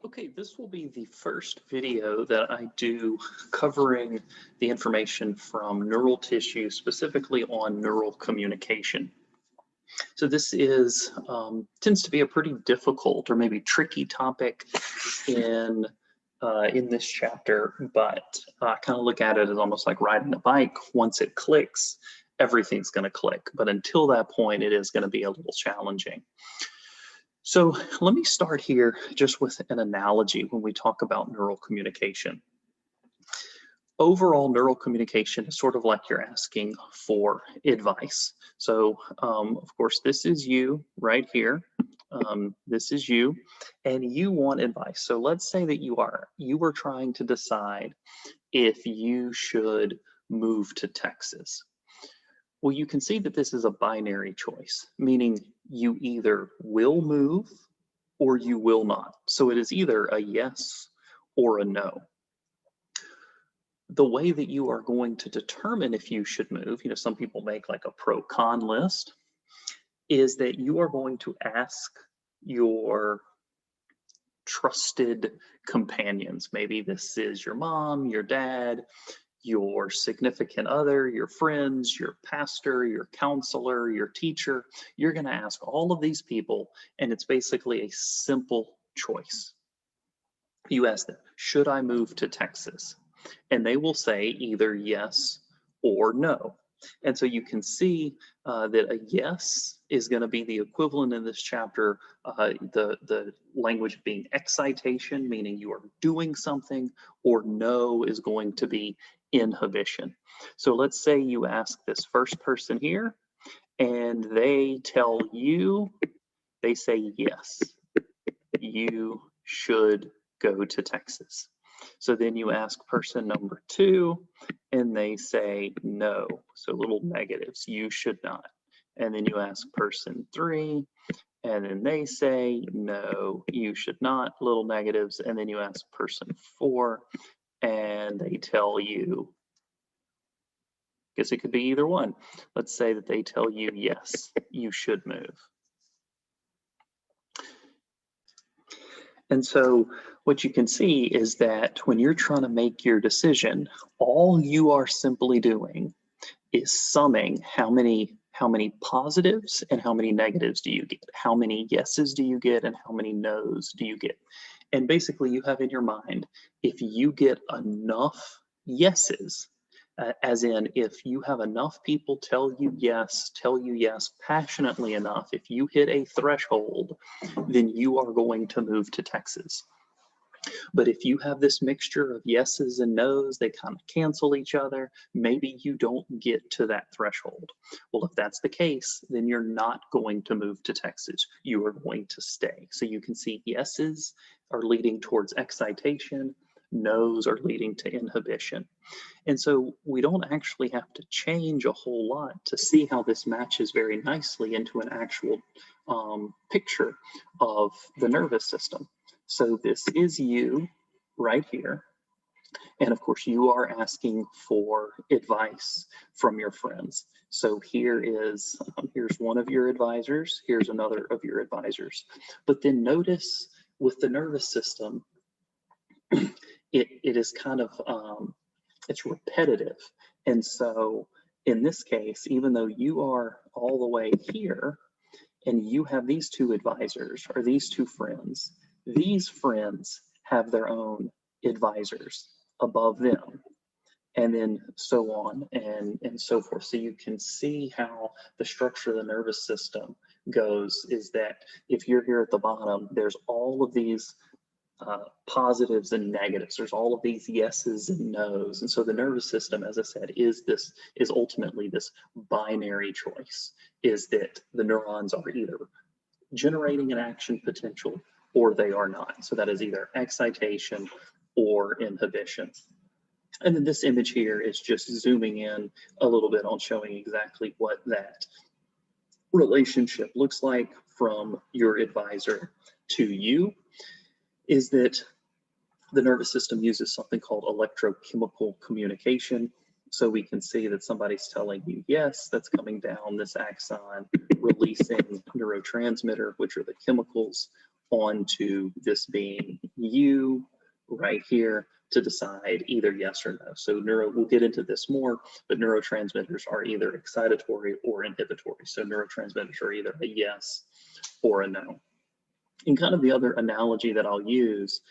Okay, this will be the first video that I do covering the information from neural tissue, specifically on neural communication. So this is tends to be a pretty difficult or maybe tricky topic in this chapter, but I kind of look at it as almost like riding a bike. Once it clicks, everything's going to click, but until that point, it is going to be a little challenging. So let me start here just with an analogy when we talk about neural communication. Overall, neural communication is sort of like you're asking for advice. So, of course, this is you right here. This is you, and you want advice. So let's say that you were trying to decide if you should move to Texas. Well, you can see that this is a binary choice, meaning you either will move or you will not. So it is either a yes or a no. The way that you are going to determine if you should move, some people make like a pro-con list, is that you are going to ask your trusted companions. Maybe this is your mom, your dad, your significant other, your friends, your pastor, your counselor, your teacher. You're going to ask all of these people, and it's basically a simple choice. You ask them, should I move to Texas? And they will say either yes or no. And so you can see that a yes is going to be the equivalent in this chapter, the language being excitation, meaning you are doing something, or no is going to be inhibition. So let's say you ask this first person here, and they tell you, they say yes, you should go to Texas. So then you ask person number two, and they say no. So little negatives, you should not. And then you ask person three, and then they say no, you should not, little negatives. And then you ask person four, and they tell you, I guess it could be either one. Let's say that they tell you yes, you should move. And so what you can see is that when you're trying to make your decision, all you are simply doing is summing how many positives and how many negatives do you get? How many yeses do you get and how many nos do you get? And basically you have in your mind, if you get enough yeses, as in if you have enough people tell you yes passionately enough, if you hit a threshold, then you are going to move to Texas. But if you have this mixture of yeses and nos, they kind of cancel each other, maybe you don't get to that threshold. Well, if that's the case, then you're not going to move to Texas. You are going to stay. So you can see yeses are leading towards excitation, nos are leading to inhibition. And so we don't actually have to change a whole lot to see how this matches very nicely into an actual picture of the nervous system. So this is you right here. And of course, you are asking for advice from your friends. So here's one of your advisors, here's another of your advisors. But then notice with the nervous system, it is kind of, it's repetitive. And so in this case, even though you are all the way here and you have these two advisors or these two friends, these friends have their own advisors above them, and then so on and so forth. So you can see how the structure of the nervous system goes, is that if you're here at the bottom, there's all of these positives and negatives. There's all of these yeses and nos. And so the nervous system, as I said, is ultimately this binary choice, is that the neurons are either generating an action potential or they are not. So that is either excitation or inhibition. And then this image here is just zooming in a little bit on showing exactly what that relationship looks like from your advisor to you, is that the nervous system uses something called electrochemical communication. So we can see that somebody's telling you yes, that's coming down this axon, releasing neurotransmitter, which are the chemicals, onto this being you right here to decide either yes or no. So we'll get into this more, but neurotransmitters are either excitatory or inhibitory. So neurotransmitters are either a yes or a no. And kind of the other analogy that I'll use,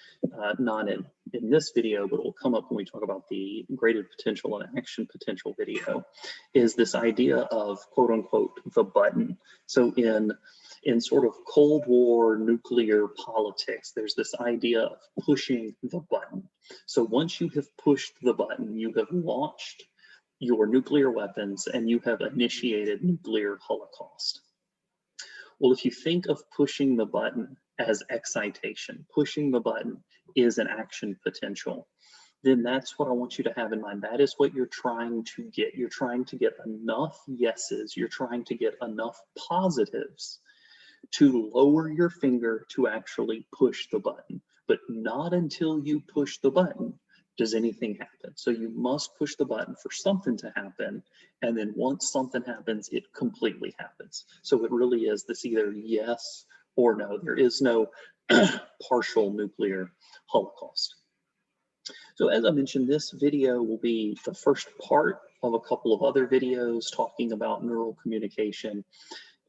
not in this video, but it will come up when we talk about the graded potential and action potential video, is this idea of quote unquote the button. So in sort of Cold War nuclear politics, there's this idea of pushing the button. So once you have pushed the button, you have launched your nuclear weapons and you have initiated nuclear holocaust. Well, if you think of pushing the button as excitation, pushing the button is an action potential, then that's what I want you to have in mind. That is what you're trying to get. You're trying to get enough yeses, you're trying to get enough positives to lower your finger to actually push the button. But not until you push the button does anything happen. So you must push the button for something to happen, and then once something happens, it completely happens. So it really is this either yes or no. There is no partial nuclear holocaust. So as I mentioned, this video will be the first part of a couple of other videos talking about neural communication,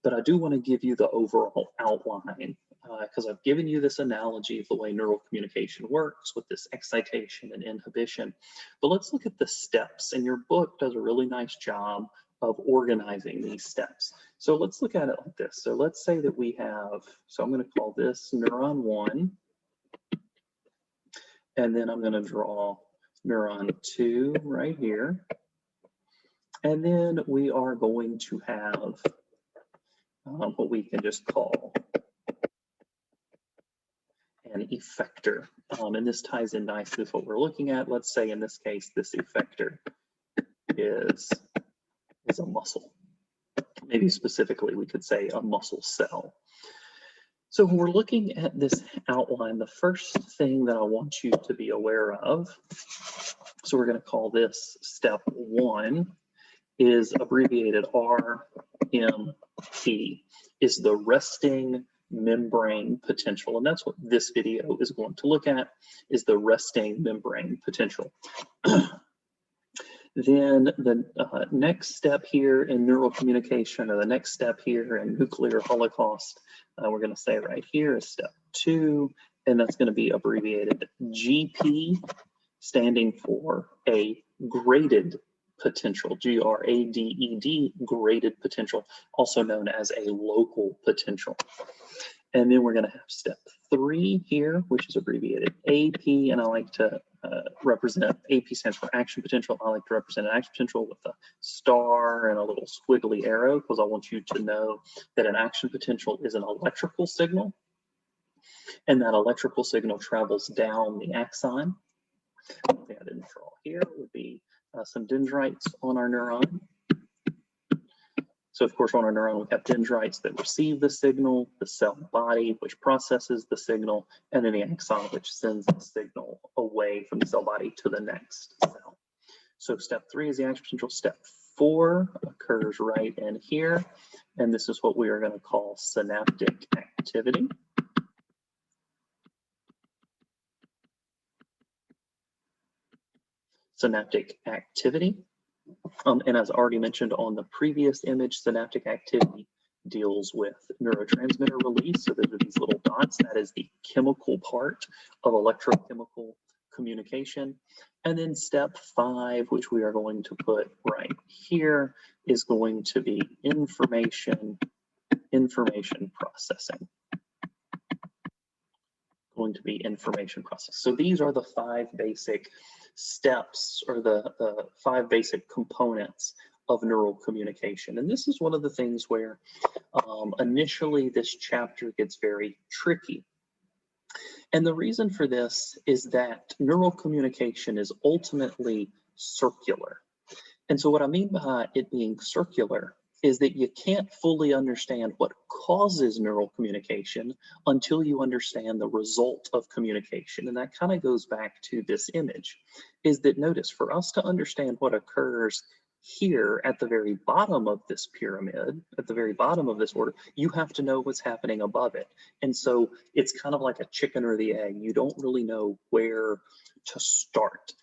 but I do want to give you the overall outline because I've given you this analogy of the way neural communication works with this excitation and inhibition. But let's look at the steps, and your book does a really nice job of organizing these steps. So let's look at it like this. So let's say that we have, so I'm going to call this neuron 1, and then I'm going to draw neuron 2 right here. And then we are going to have what we can just call an effector. And this ties in nicely with what we're looking at. Let's say in this case, this effector is a muscle. Maybe specifically, we could say a muscle cell. So when we're looking at this outline, the first thing that I want you to be aware of, so we're going to call this step 1, is abbreviated RMP, is the resting membrane potential. And that's what this video is going to look at, is the resting membrane potential. Then the next step here in neural communication, or the next step here in nuclear holocaust, we're going to say right here is step 2, and that's going to be abbreviated GP, standing for a graded potential, G-R-A-D-E-D, graded potential, also known as a local potential. And then we're going to have step 3 here, which is abbreviated AP, and I like to represent, AP stands for action potential. I like to represent an action potential with a star and a little squiggly arrow, because I want you to know that an action potential is an electrical signal, and that electrical signal travels down the axon. One thing I didn't draw here would be some dendrites on our neuron. So of course on our neuron we have dendrites that receive the signal, the cell body which processes the signal, and then the axon which sends the signal away from the cell body to the next cell. So step 3 is the action potential. Step 4 occurs right in here, and this is what we are going to call synaptic activity. Synaptic activity. And as I already mentioned on the previous image, synaptic activity deals with neurotransmitter release. So those are these little dots. That is the chemical part of electrochemical communication. And then step 5, which we are going to put right here, is going to be information processing. Going to be information processing. So these are the 5 basic steps, or the 5 basic components of neural communication. And this is one of the things where initially this chapter gets very tricky. And the reason for this is that neural communication is ultimately circular. And so what I mean by it being circular is that you can't fully understand what causes neural communication until you understand the result of communication. And that kind of goes back to this image, is that notice, for us to understand what occurs Here at the very bottom of this pyramid, at the very bottom of this order, you have to know what's happening above it. And so it's kind of like a chicken or the egg. You don't really know where to start.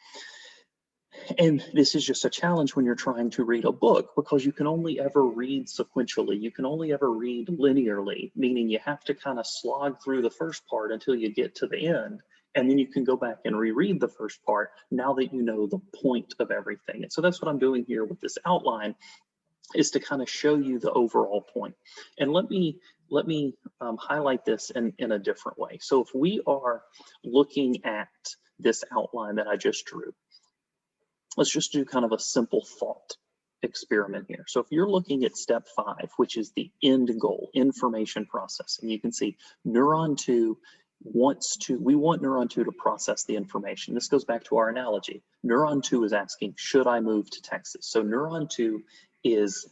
And this is just a challenge when you're trying to read a book, because you can only ever read sequentially. You can only ever read linearly, meaning you have to kind of slog through the first part until you get to the end. And then you can go back and reread the first part now that you know the point of everything. And so that's what I'm doing here with this outline, is to kind of show you the overall point. And let me highlight this in a different way. So if we are looking at this outline that I just drew, let's just do kind of a simple thought experiment here. So if you're looking at step 5, which is the end goal, information processing, you can see neuron 2 we want neuron 2 to process the information. This goes back to our analogy. Neuron 2 is asking, should I move to Texas? So neuron 2 is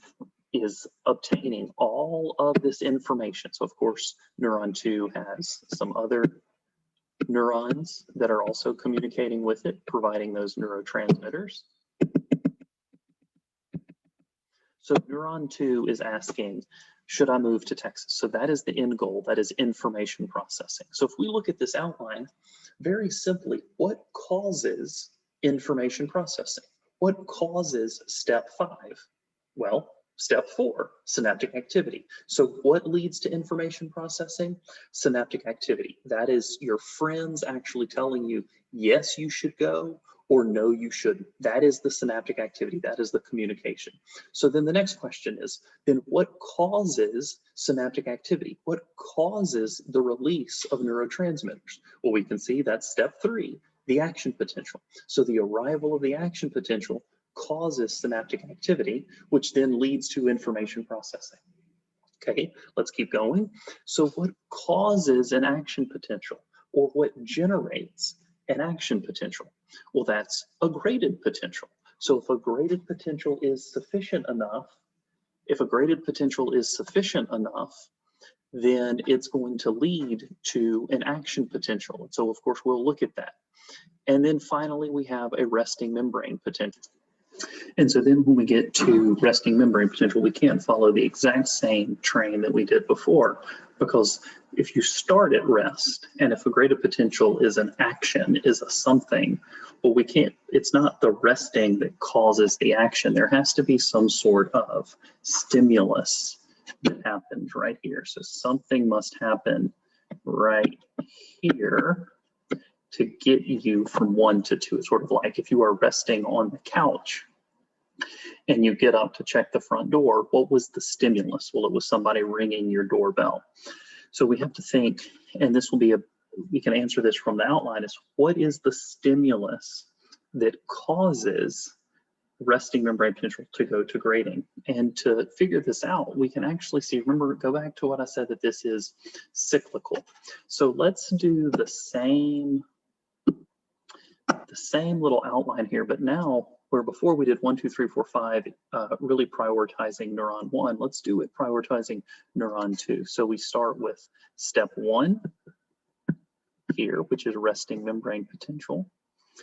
obtaining all of this information. So of course, neuron 2 has some other neurons that are also communicating with it, providing those neurotransmitters. So neuron 2 is asking, should I move to Texas? So that is the end goal, that is information processing. So if we look at this outline, very simply, what causes information processing? What causes step 5? Well, step 4, synaptic activity. So what leads to information processing? Synaptic activity. That is your friends actually telling you, yes, you should go, or no, you shouldn't. That is the synaptic activity. That is the communication. So then the next question is, then what causes synaptic activity? What causes the release of neurotransmitters? Well, we can see that's step 3, the action potential. So the arrival of the action potential causes synaptic activity, which then leads to information processing. Okay, let's keep going. So what causes an action potential, or what generates an action potential? Well, that's a graded potential. So if a graded potential is sufficient enough, then it's going to lead to an action potential. And so of course we'll look at that. And then finally we have a resting membrane potential. And so then when we get to resting membrane potential, we can't follow the exact same train that we did before, because if you start at rest, and if a graded potential is an action, is a something, well, we can't, it's not the resting that causes the action. There has to be some sort of stimulus that happens right here. So something must happen right here to get you from 1 to 2. It's sort of like if you are resting on the couch and you get up to check the front door, what was the stimulus? Well, it was somebody ringing your doorbell. So we have to think, and this will be we can answer this from the outline, is what is the stimulus that causes resting membrane potential to go to grading? And to figure this out, we can actually see, remember, go back to what I said, that this is cyclical. So let's do the same little outline here, but now, where before we did 1, 2, 3, 4, 5, really prioritizing neuron 1, let's do it prioritizing neuron 2. So we start with step 1 here, which is resting membrane potential.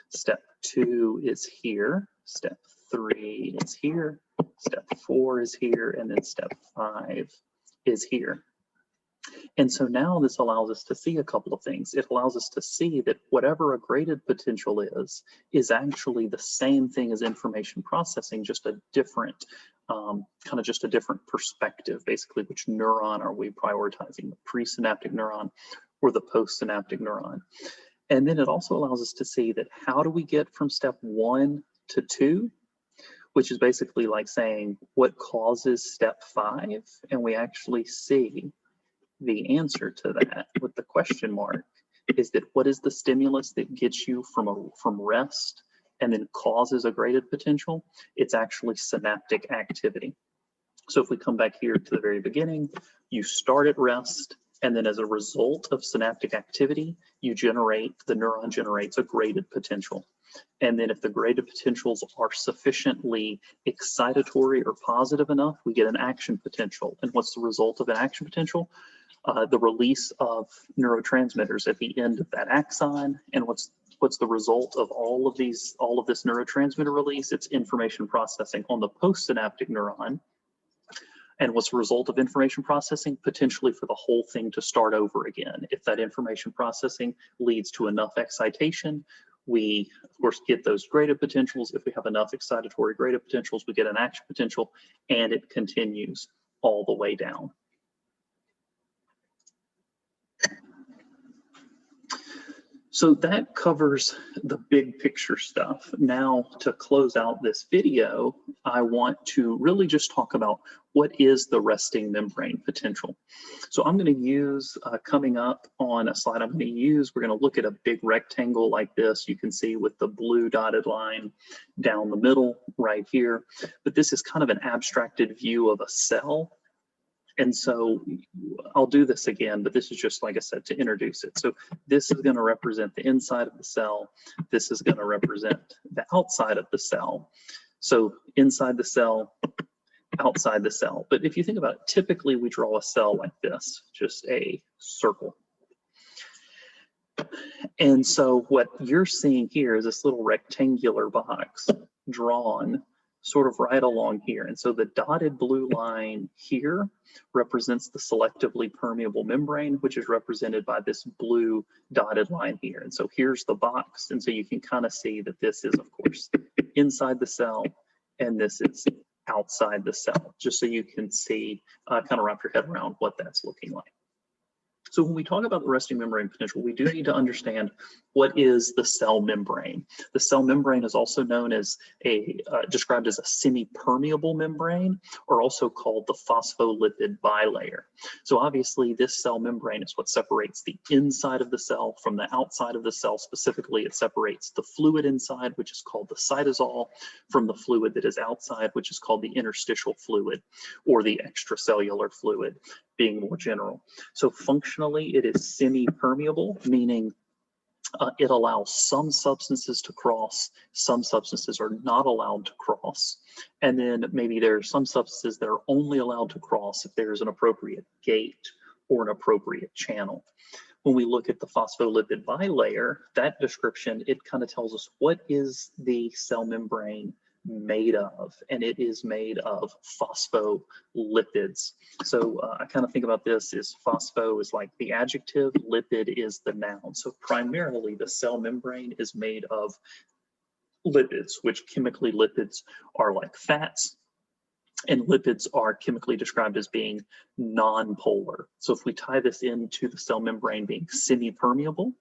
Step 2 is here. Step 3 is here. Step 4 is here, and then step 5 is here. And so now this allows us to see a couple of things. It allows us to see that whatever a graded potential is actually the same thing as information processing, just a different, just a different perspective, basically. Which neuron are we prioritizing, the presynaptic neuron or the postsynaptic neuron? And then it also allows us to see that how do we get from step 1 to 2, which is basically like saying what causes step 5, and we actually see the answer to that with the question mark is that what is the stimulus that gets you from rest and then causes a graded potential? It's actually synaptic activity. So if we come back here to the very beginning, you start at rest, and then as a result of synaptic activity, the neuron generates a graded potential. And then if the graded potentials are sufficiently excitatory or positive enough, we get an action potential. And what's the result of an action potential? The release of neurotransmitters at the end of that axon. And what's What's the result of all of this neurotransmitter release? It's information processing on the postsynaptic neuron. And what's the result of information processing? Potentially for the whole thing to start over again. If that information processing leads to enough excitation, we, of course, get those graded potentials. If we have enough excitatory graded potentials, we get an action potential, and it continues all the way down. So that covers the big picture stuff. Now, to close out this video, I want to really just talk about what is the resting membrane potential. So I'm going to use, coming up on a slide I'm going to use, we're going to look at a big rectangle like this. You can see with the blue dotted line down the middle right here. But this is kind of an abstracted view of a cell. And so I'll do this again, but this is just, like I said, to introduce it. So this is going to represent the inside of the cell. This is going to represent the outside of the cell. So inside the cell, outside the cell. But if you think about it, typically we draw a cell like this, just a circle. And so what you're seeing here is this little rectangular box drawn sort of right along here. And so the dotted blue line here represents the selectively permeable membrane, which is represented by this blue dotted line here. And so here's the box. And so you can kind of see that this is, of course, inside the cell, and this is outside the cell, just so you can see, kind of wrap your head around what that's looking like. So when we talk about the resting membrane potential, we do need to understand what is the cell membrane. The cell membrane is also known as described as a semi-permeable membrane, or also called the phospholipid bilayer. So obviously this cell membrane is what separates the inside of the cell from the outside of the cell. Specifically, it separates the fluid inside, which is called the cytosol, from the fluid that is outside, which is called the interstitial fluid, or the extracellular fluid, being more general. So functionally, it is semi-permeable, meaning it allows some substances to cross, some substances are not allowed to cross. And then maybe there are some substances that are only allowed to cross if there's an appropriate gate or an appropriate channel. When we look at the phospholipid bilayer, that description, it kind of tells us what is the cell membrane made of, and it is made of phospholipids. So I kind of think about this as phospho is like the adjective, lipid is the noun. So primarily the cell membrane is made of lipids, which chemically lipids are like fats, and lipids are chemically described as being non-polar. So if we tie this into the cell membrane being semi-permeable,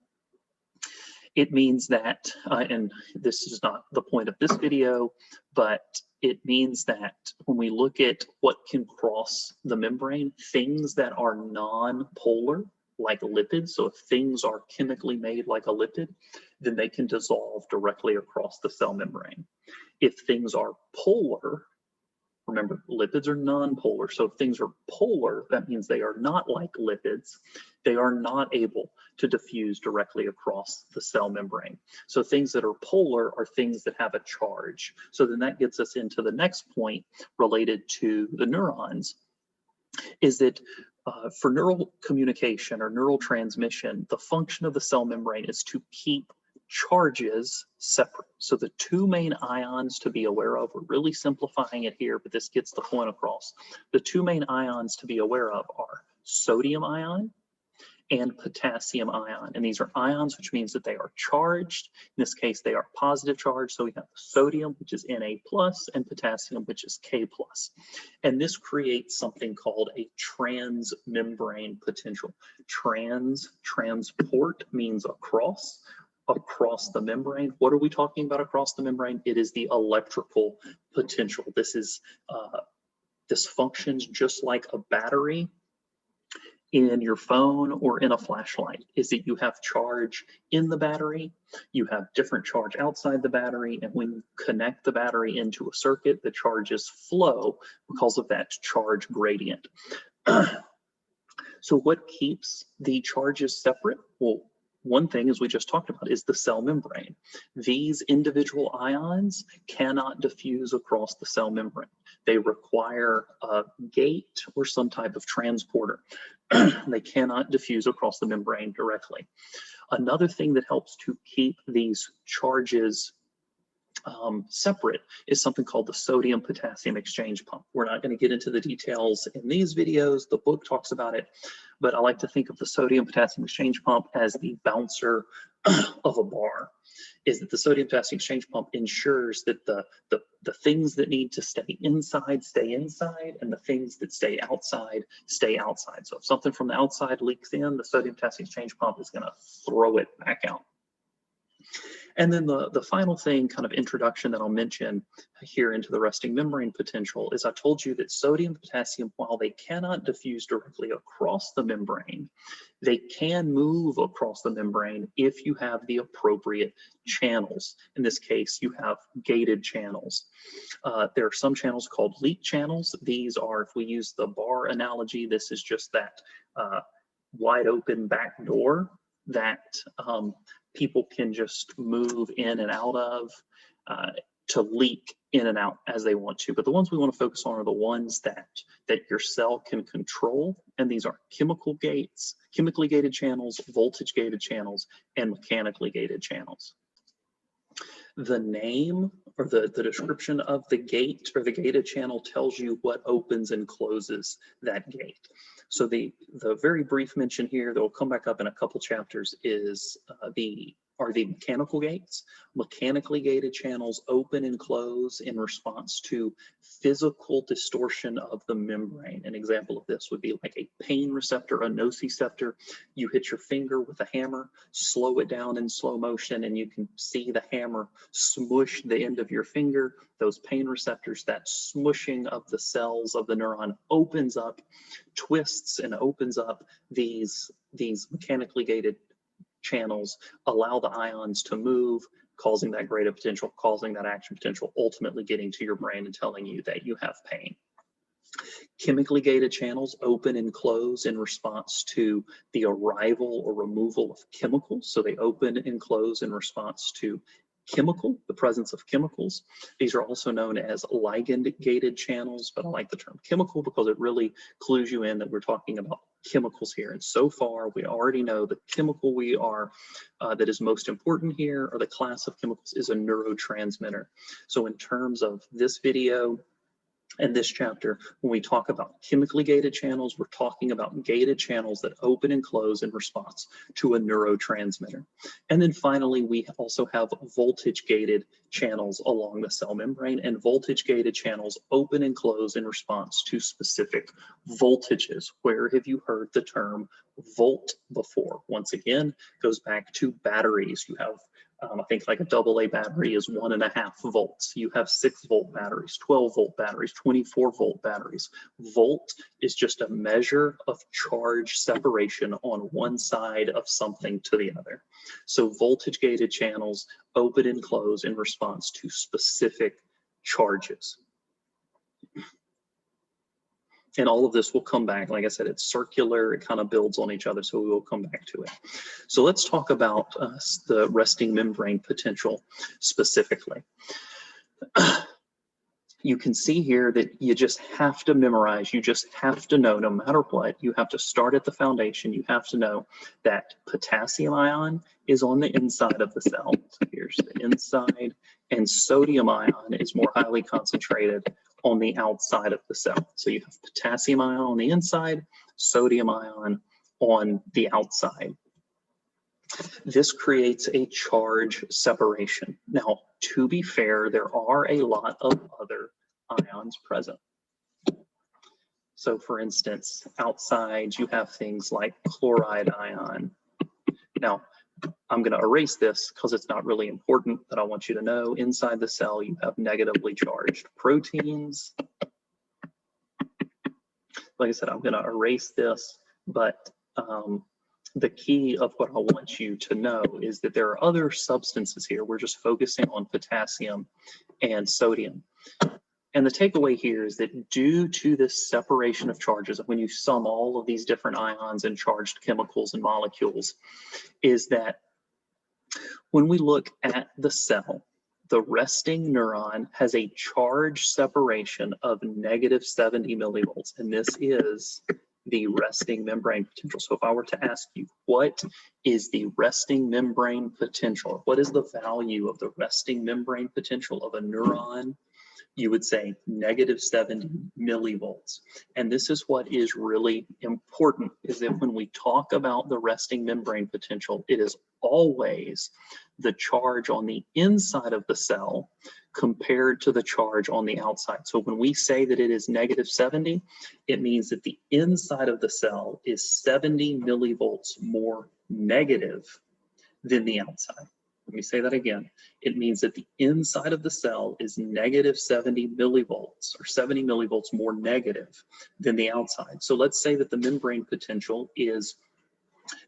it means that, and this is not the point of this video, but it means that when we look at what can cross the membrane, things that are non-polar, like lipids, so if things are chemically made like a lipid, then they can dissolve directly across the cell membrane. If things are polar, remember, lipids are non-polar, so if things are polar, that means they are not like lipids. They are not able to diffuse directly across the cell membrane. So things that are polar are things that have a charge. So then that gets us into the next point related to the neurons, is that for neural communication or neural transmission, the function of the cell membrane is to keep charges separate. So the two main ions to be aware of, we're really simplifying it here, but this gets the point across. The two main ions to be aware of are sodium ion and potassium ion. And these are ions, which means that they are charged. In this case, they are positive charged. So we have sodium, which is Na+, and potassium, which is K+. And this creates something called a transmembrane potential. Transport means across the membrane. What are we talking about across the membrane? It is the electrical potential. This is this functions just like a battery in your phone or in a flashlight, is that you have charge in the battery, you have different charge outside the battery, and when you connect the battery into a circuit, the charges flow because of that charge gradient. So what keeps the charges separate? Well, one thing, as we just talked about, is the cell membrane. These individual ions cannot diffuse across the cell membrane. They require a gate or some type of transporter. They cannot diffuse across the membrane directly. Another thing that helps to keep these charges separate is something called the sodium-potassium exchange pump. We're not going to get into the details in these videos. The book talks about it, but I like to think of the sodium-potassium exchange pump as the bouncer of a bar. Is that the sodium-potassium exchange pump ensures that the things that need to stay inside, and the things that stay outside, stay outside. So if something from the outside leaks in, the sodium-potassium exchange pump is going to throw it back out. And then the final thing, kind of introduction that I'll mention here into the resting membrane potential, is I told you that sodium and potassium, while they cannot diffuse directly across the membrane, they can move across the membrane if you have the appropriate channels. In this case, you have gated channels. There are some channels called leak channels. These are, if we use the bar analogy, this is just that wide open back door that people can just move in and out of to leak in and out as they want to. But the ones we want to focus on are the ones that your cell can control. And these are chemical gates, chemically gated channels, voltage gated channels, and mechanically gated channels. The name or the description of the gate or the gated channel tells you what opens and closes that gate. So the very brief mention here that will come back up in a couple chapters is the mechanical gates. Mechanically gated channels open and close in response to physical distortion of the membrane. An example of this would be like a pain receptor, a nociceptor. You hit your finger with a hammer, slow it down in slow motion, and you can see the hammer smush the end of your finger. Those pain receptors, that smushing of the cells of the neuron opens up, twists and opens up these mechanically gated channels, allow the ions to move, causing that gradient potential, causing that action potential, ultimately getting to your brain and telling you that you have pain. Chemically gated channels open and close in response to the arrival or removal of chemicals. So they open and close in response to the presence of chemicals. These are also known as ligand-gated channels, but I like the term chemical because it really clues you in that we're talking about chemicals here. And so far, we already know the chemical that is most important here, or the class of chemicals, is a neurotransmitter. So in terms of this video and this chapter, when we talk about chemically gated channels, we're talking about gated channels that open and close in response to a neurotransmitter. And then finally, we also have voltage gated channels along the cell membrane, and voltage gated channels open and close in response to specific voltages. Where have you heard the term volt before? Once again, goes back to batteries. You have I think like a AA battery is 1.5 volts. You have 6-volt batteries, 12-volt batteries, 24-volt batteries. Volt is just a measure of charge separation on one side of something to the other. So voltage gated channels open and close in response to specific charges. And all of this will come back. Like I said, it's circular, it kind of builds on each other, so we will come back to it. So let's talk about the resting membrane potential specifically. You can see here that you just have to memorize, you just have to know, no matter what, you have to start at the foundation. You have to know that potassium ion is on the inside of the cell. So here's the inside, and sodium ion is more highly concentrated on the outside of the cell. So you have potassium ion on the inside, sodium ion on the outside. This creates a charge separation. Now, to be fair, there are a lot of other ions present. So for instance, outside you have things like chloride ion. Now, I'm going to erase this because it's not really important, but I want you to know inside the cell you have negatively charged proteins. Like I said, I'm going to erase this, but the key of what I want you to know is that there are other substances here. We're just focusing on potassium and sodium. And the takeaway here is that due to this separation of charges, when you sum all of these different ions and charged chemicals and molecules, is that when we look at the cell, the resting neuron has a charge separation of -70 millivolts, and this is the resting membrane potential. So if I were to ask you, what is the resting membrane potential? What is the value of the resting membrane potential of a neuron? You would say -70 millivolts. And this is what is really important, is that when we talk about the resting membrane potential, it is always the charge on the inside of the cell compared to the charge on the outside. So when we say that it is -70, it means that the inside of the cell is 70 millivolts more negative than the outside. Let me say that again. It means that the inside of the cell is -70 millivolts, or 70 millivolts more negative than the outside. So let's say that the membrane potential is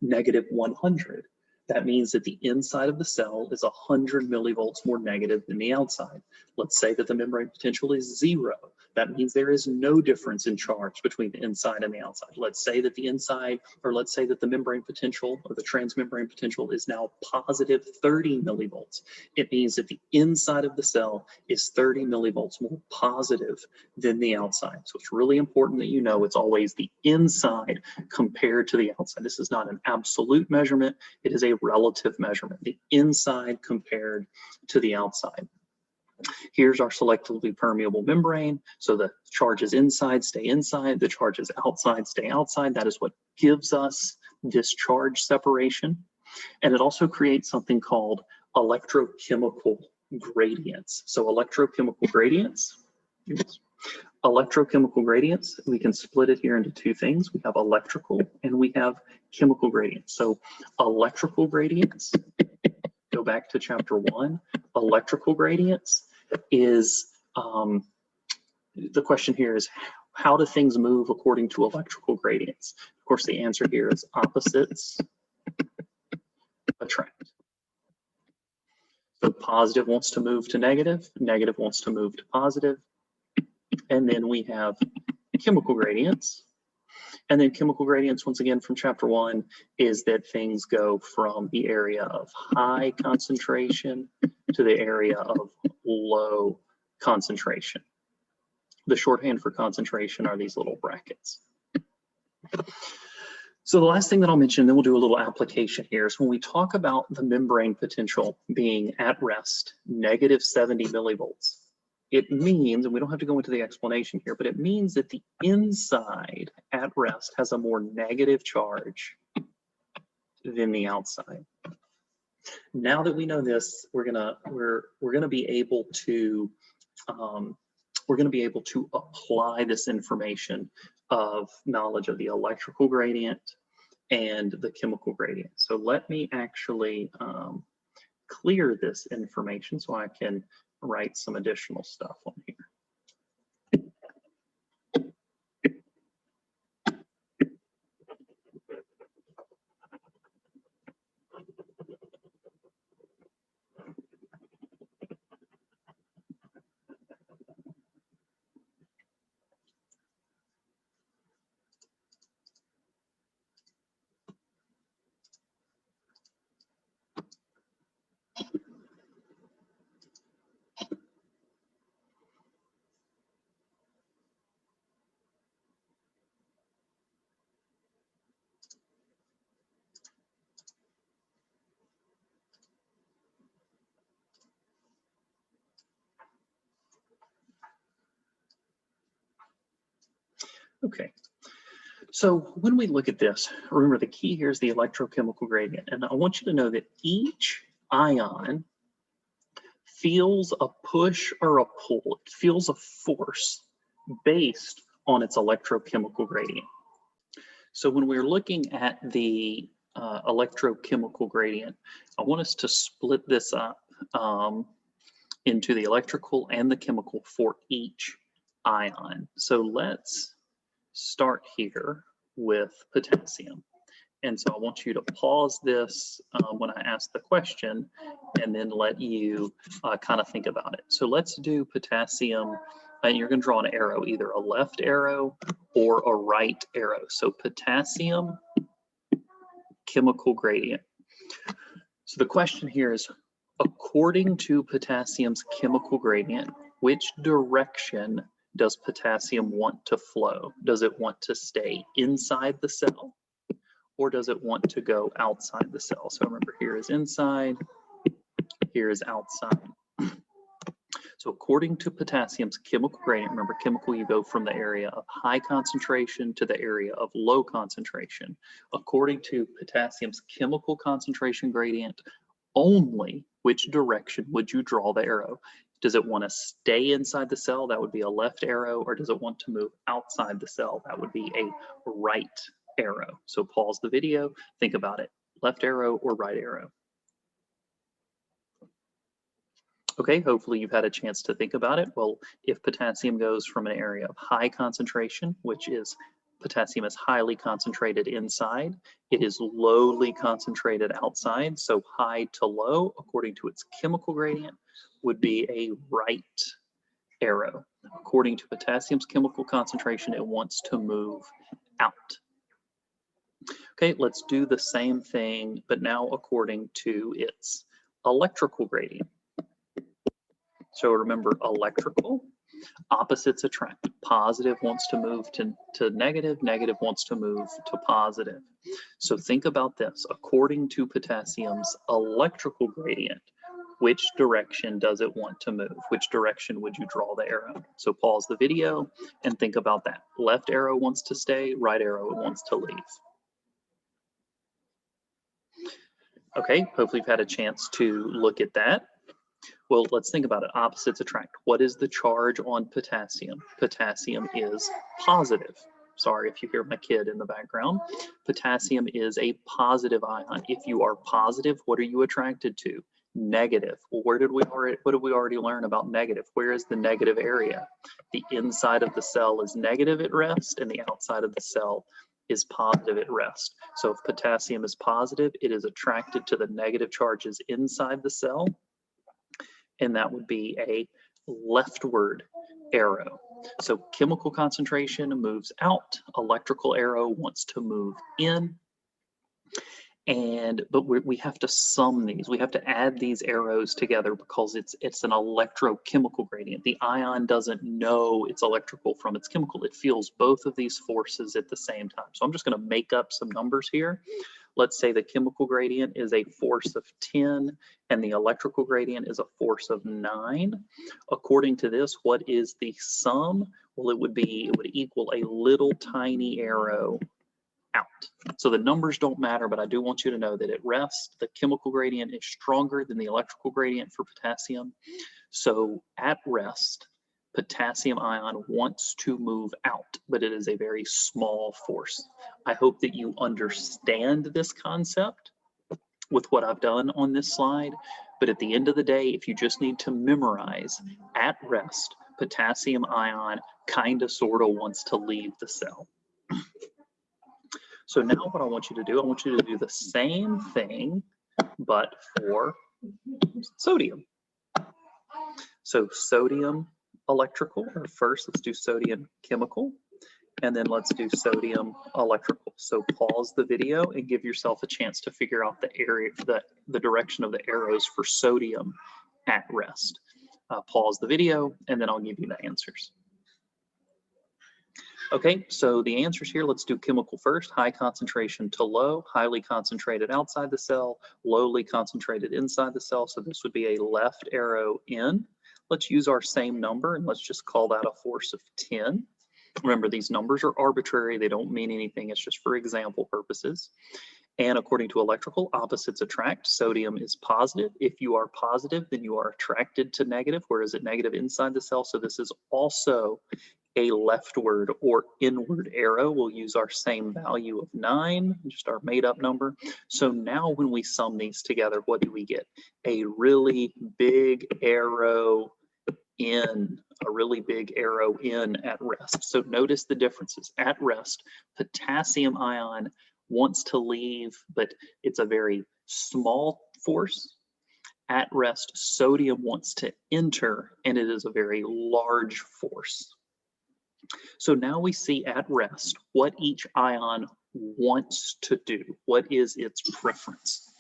-100. That means that the inside of the cell is 100 millivolts more negative than the outside. Let's say that the membrane potential is 0. That means there is no difference in charge between the inside and the outside. Let's say that the inside, or let's say that the membrane potential, or the transmembrane potential, is now +30 millivolts. It means that the inside of the cell is 30 millivolts more positive than the outside. So it's really important that you know it's always the inside compared to the outside. This is not an absolute measurement. It is a relative measurement, the inside compared to the outside. Here's our selectively permeable membrane. So the charges inside stay inside, the charges outside stay outside. That is what gives us this charge separation. And it also creates something called electrochemical gradients. So electrochemical gradients, we can split it here into two things. We have electrical and we have chemical gradients. So electrical gradients, go back to chapter 1, electrical gradients is, the question here is, how do things move according to electrical gradients? Of course, the answer here is opposites attract. So positive wants to move to negative, negative wants to move to positive. And then we have chemical gradients. And then chemical gradients, once again, from chapter 1, is that things go from the area of high concentration to the area of low concentration. The shorthand for concentration are these little brackets. So the last thing that I'll mention, then we'll do a little application here, is when we talk about the membrane potential being at rest, -70 millivolts, it means, and we don't have to go into the explanation here, but it means that the inside at rest has a more negative charge than the outside. Now that we know this, we're gonna be able to apply this information of knowledge of the electrical gradient and the chemical gradient. So let me actually clear this information so I can write some additional stuff on here. Okay, so when we look at this, remember the key here is the electrochemical gradient. And I want you to know that each ion feels a push or a pull. It feels a force based on its electrochemical gradient. So when we're looking at the electrochemical gradient, I want us to split this up into the electrical and the chemical for each ion. So let's start here with potassium. And so I want you to pause this when I ask the question and then let you kind of think about it. So let's do potassium, and you're going to draw an arrow, either a left arrow or a right arrow. So potassium chemical gradient. So the question here is, according to potassium's chemical gradient, which direction does potassium want to flow? Does it want to stay inside the cell, or does it want to go outside the cell? So remember, here is inside, here is outside. So according to potassium's chemical gradient, remember chemical, you go from the area of high concentration to the area of low concentration. According to potassium's chemical concentration gradient, only which direction would you draw the arrow? Does it want to stay inside the cell? That would be a left arrow. Or does it want to move outside the cell? That would be a right arrow. So pause the video, think about it. Left arrow or right arrow? Okay, hopefully you've had a chance to think about it. Well, if potassium goes from an area of high concentration, which is potassium is highly concentrated inside, it is lowly concentrated outside, so high to low, according to its chemical gradient, would be a right arrow. According to potassium's chemical concentration, it wants to move out. Okay, let's do the same thing, but now according to its electrical gradient. So remember, electrical, opposites attract. Positive wants to move to negative, negative wants to move to positive. So think about this. According to potassium's electrical gradient, which direction does it want to move? Which direction would you draw the arrow? So pause the video and think about that. Left arrow wants to stay, right arrow wants to leave. Okay, hopefully you've had a chance to look at that. Well, let's think about it. Opposites attract. What is the charge on potassium? Potassium is positive. Sorry if you hear my kid in the background. Potassium is a positive ion. If you are positive, what are you attracted to? Negative. Well, what did we already learn about negative? Where is the negative area? The inside of the cell is negative at rest, and the outside of the cell is positive at rest. So if potassium is positive, it is attracted to the negative charges inside the cell, and that would be a leftward arrow. So chemical concentration moves out, electrical arrow wants to move in, but we have to sum these. We have to add these arrows together because it's an electrochemical gradient. The ion doesn't know its electrical from its chemical. It feels both of these forces at the same time. So I'm just going to make up some numbers here. Let's say the chemical gradient is a force of 10 and the electrical gradient is a force of 9. According to this, what is the sum? Well, it would equal a little tiny arrow out. So the numbers don't matter, but I do want you to know that at rest, the chemical gradient is stronger than the electrical gradient for potassium. So at rest, potassium ion wants to move out, but it is a very small force. I hope that you understand this concept with what I've done on this slide, but at the end of the day, if you just need to memorize, at rest, potassium ion kind of sort of wants to leave the cell. So now what I want you to do, I want you to do the same thing, but for sodium. So sodium electrical, or first let's do sodium chemical, and then let's do sodium electrical. So pause the video and give yourself a chance to figure out the direction of the arrows for sodium at rest. Pause the video and then I'll give you the answers. Okay, so the answers here, let's do chemical first. High concentration to low, highly concentrated outside the cell, lowly concentrated inside the cell. So this would be a left arrow in. Let's use our same number and let's just call that a force of 10. Remember, these numbers are arbitrary. They don't mean anything. It's just for example purposes. And according to electrical, opposites attract. Sodium is positive. If you are positive, then you are attracted to negative, whereas it's negative inside the cell. So this is also a leftward or inward arrow. We'll use our same value of 9, just our made up number. So now when we sum these together, what do we get? A really big arrow in, at rest. So notice the differences. At rest, potassium ion wants to leave, but it's a very small force. At rest, sodium wants to enter, and it is a very large force. So now we see at rest what each ion wants to do. What is its preference?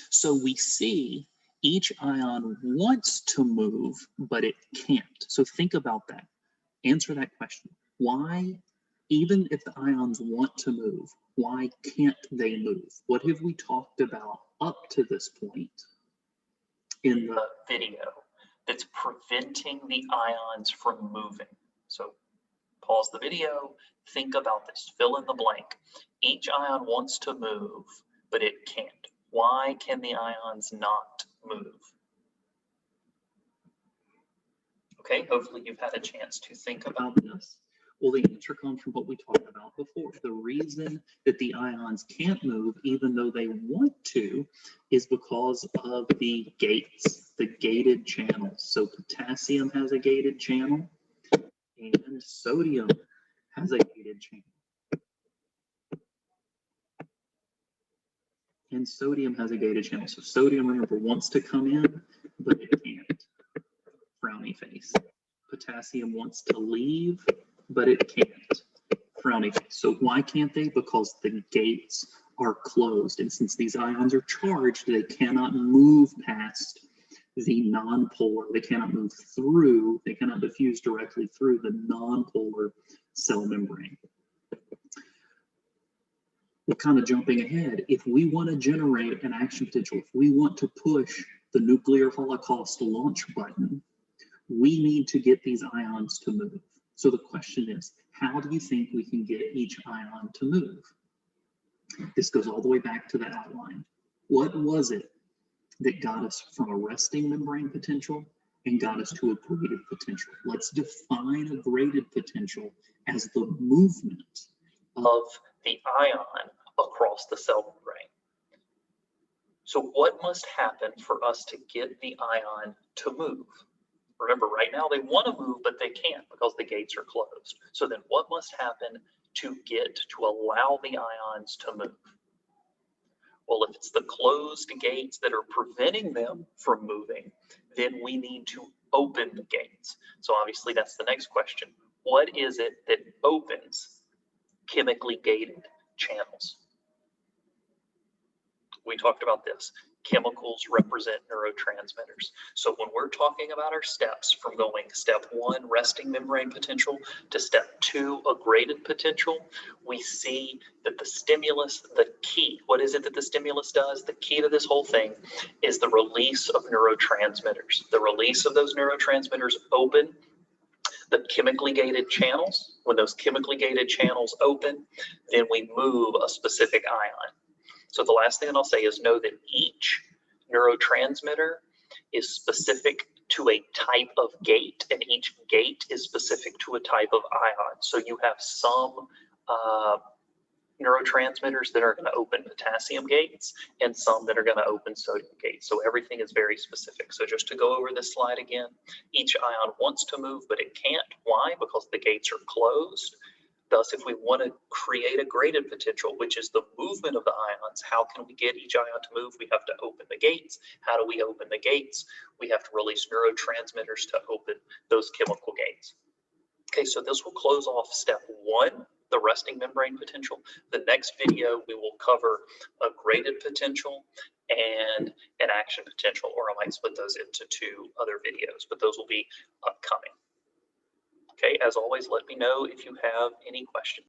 So we see each ion wants to move, but it can't. So think about that. Answer that question. Why, even if the ions want to move, why can't they move? What have we talked about up to this point in the video that's preventing the ions from moving? So pause the video, think about this, fill in the blank. Each ion wants to move, but it can't. Why can the ions not move? Okay, hopefully you've had a chance to think about this. Well, the answer comes from what we talked about before. The reason that the ions can't move, even though they want to, is because of the gates, the gated channels. So potassium has a gated channel, and sodium has a gated channel. And sodium has a gated channel. So sodium, remember, wants to come in, but it can't. Frowny face. Potassium wants to leave, but it can't. Frowny face. So why can't they? Because the gates are closed. And since these ions are charged, they cannot move past the nonpolar. They cannot move through, they cannot diffuse directly through the nonpolar cell membrane. We're kind of jumping ahead. If we want to generate an action potential, if we want to push the nuclear holocaust launch button, we need to get these ions to move. So the question is, how do you think we can get each ion to move? This goes all the way back to the outline. What was it that got us from a resting membrane potential and got us to a graded potential? Let's define a graded potential as the movement of the ion across the cell membrane. So what must happen for us to get the ion to move? Remember, right now they want to move, but they can't because the gates are closed. So then what must happen to allow the ions to move? Well, if it's the closed gates that are preventing them from moving, then we need to open the gates. So obviously that's the next question. What is it that opens chemically gated channels? We talked about this. Chemicals represent neurotransmitters. So when we're talking about our steps from going step 1, resting membrane potential, to step 2, a graded potential, we see that the stimulus, the key, what is it that the stimulus does? The key to this whole thing is the release of neurotransmitters. The release of those neurotransmitters open the chemically gated channels. When those chemically gated channels open, then we move a specific ion. So the last thing that I'll say is know that each neurotransmitter is specific to a type of gate, and each gate is specific to a type of ion. So you have some neurotransmitters that are going to open potassium gates and some that are going to open sodium gates. So everything is very specific. So just to go over this slide again, each ion wants to move, but it can't. Why? Because the gates are closed. Thus, if we want to create a graded potential, which is the movement of the ions, how can we get each ion to move? We have to open the gates. How do we open the gates? We have to release neurotransmitters to open those chemical gates. Okay, so this will close off step 1, the resting membrane potential. The next video, we will cover a graded potential and an action potential, or I might split those into 2 other videos, but those will be upcoming. Okay, as always, let me know if you have any questions.